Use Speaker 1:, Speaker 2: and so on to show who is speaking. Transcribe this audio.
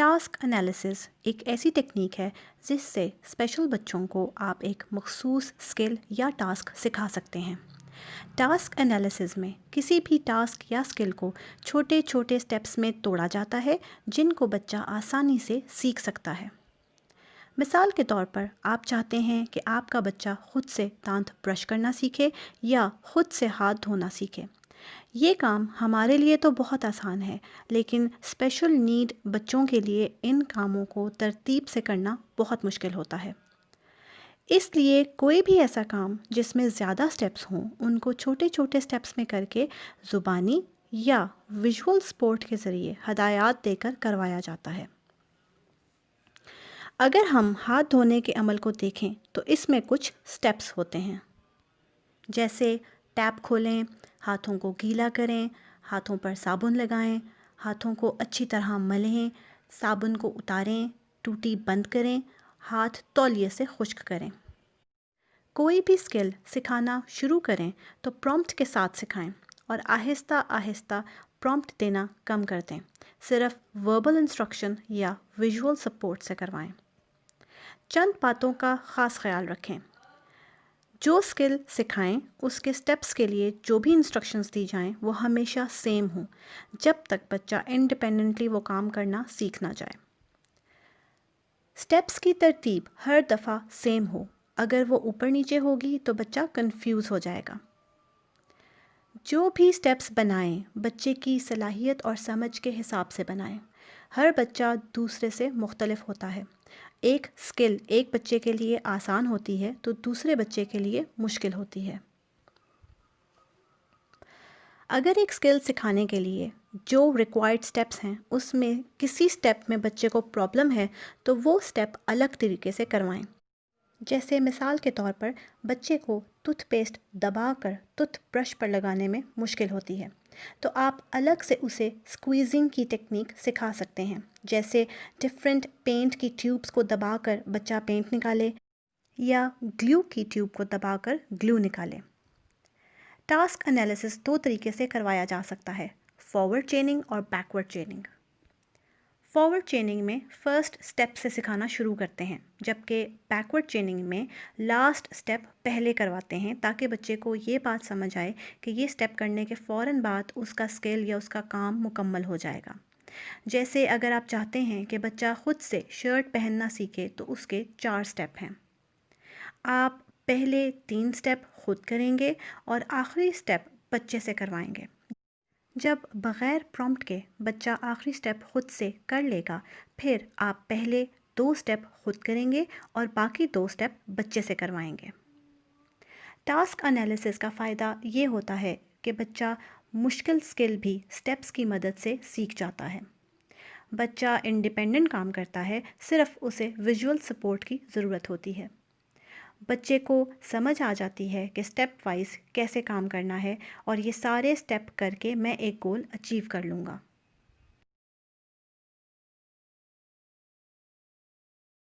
Speaker 1: Task analysis एक ऐसी technique है जिससे स्पेशल बच्चों को आप एक मखसूस स्किल या टास्क सिखा सकते हैं। टास्क एनालिसिस में किसी भी टास्क या स्किल को छोटे छोटे स्टेप्स में तोड़ा जाता है जिनको बच्चा आसानी से सीख सकता है। मिसाल के तौर पर आप चाहते हैं कि आपका बच्चा खुद से दांत ब्रश करना सीखे या खुद से हाथ धोना सीखे। ये काम हमारे लिए तो बहुत आसान है, लेकिन स्पेशल नीड बच्चों के लिए इन कामों को तरतीब से करना बहुत मुश्किल होता है। इसलिए कोई भी ऐसा काम जिसमें ज़्यादा स्टेप्स हों उनको छोटे छोटे स्टेप्स में करके ज़ुबानी या विजुअल सपोर्ट के ज़रिए हदायत देकर करवाया जाता है। अगर हम हाथ धोने के अमल को देखें तो इसमें कुछ स्टेप्स होते हैं, जैसे टैप खोलें, हाथों को गीला करें, हाथों पर साबुन लगाएं, हाथों को अच्छी तरह मलें, साबुन को उतारें, टूटी बंद करें, हाथ तौलिए से खुश्क करें। कोई भी स्किल सिखाना शुरू करें तो प्रॉम्प्ट के साथ सिखाएं और आहिस्ता आहिस्ता प्रॉम्प्ट देना कम कर दें। सिर्फ वर्बल इंस्ट्रक्शन या विजुअल सपोर्ट से करवाएं। चंद बातों का ख़ास ख्याल रखें। जो स्किल सिखाएं उसके स्टेप्स के लिए जो भी इंस्ट्रक्शंस दी जाएं वो हमेशा सेम हो जब तक बच्चा इंडिपेंडेंटली वो काम करना सीख ना जाए। स्टेप्स की तरतीब हर दफ़ा सेम हो। अगर वो ऊपर नीचे होगी तो बच्चा कंफ्यूज हो जाएगा। जो भी स्टेप्स बनाएं बच्चे की सलाहियत और समझ के हिसाब से बनाएं। हर बच्चा दूसरे से मुख्तलिफ होता है। एक स्किल एक बच्चे के लिए आसान होती है तो दूसरे बच्चे के लिए मुश्किल होती है। अगर एक स्किल सिखाने के लिए जो रिक्वायर्ड स्टेप्स हैं उसमें किसी स्टेप में बच्चे को प्रॉब्लम है तो वो स्टेप अलग तरीके से करवाएं। जैसे मिसाल के तौर पर बच्चे को टूथपेस्ट दबाकर टूथब्रश पर लगाने में मुश्किल होती है, तो आप अलग से उसे स्क्वीजिंग की टेक्निक सिखा सकते हैं। जैसे डिफरेंट पेंट की ट्यूब्स को दबाकर बच्चा पेंट निकाले या ग्लू की ट्यूब को दबाकर ग्लू निकाले। टास्क एनालिसिस दो तरीके से करवाया जा सकता है, फॉरवर्ड चेनिंग और बैकवर्ड चेनिंग। फॉरवर्ड चेनिंग में फ़र्स्ट स्टेप से सिखाना शुरू करते हैं, जबकि बैकवर्ड चेनिंग में लास्ट स्टेप पहले करवाते हैं ताकि बच्चे को ये बात समझ आए कि ये स्टेप करने के फ़ौरन बाद उसका स्किल या उसका काम मुकम्मल हो जाएगा। जैसे अगर आप चाहते हैं कि बच्चा खुद से शर्ट पहनना सीखे तो उसके 4 स्टेप हैं। आप पहले 3 स्टेप खुद करेंगे और आखिरी स्टेप बच्चे से करवाएंगे। जब बग़ैर प्रॉम्प्ट के बच्चा आखिरी स्टेप खुद से कर लेगा, फिर आप पहले 2 स्टेप खुद करेंगे और बाकी 2 स्टेप बच्चे से करवाएंगे। टास्क एनालिसिस का फ़ायदा ये होता है कि बच्चा मुश्किल स्किल भी स्टेप्स की मदद से सीख जाता है। बच्चा इंडिपेंडेंट काम करता है, सिर्फ उसे विजुअल सपोर्ट की ज़रूरत होती है। बच्चे को समझ आ जाती है कि स्टेप वाइज कैसे काम करना है और ये सारे स्टेप करके मैं एक गोल अचीव कर लूँगा।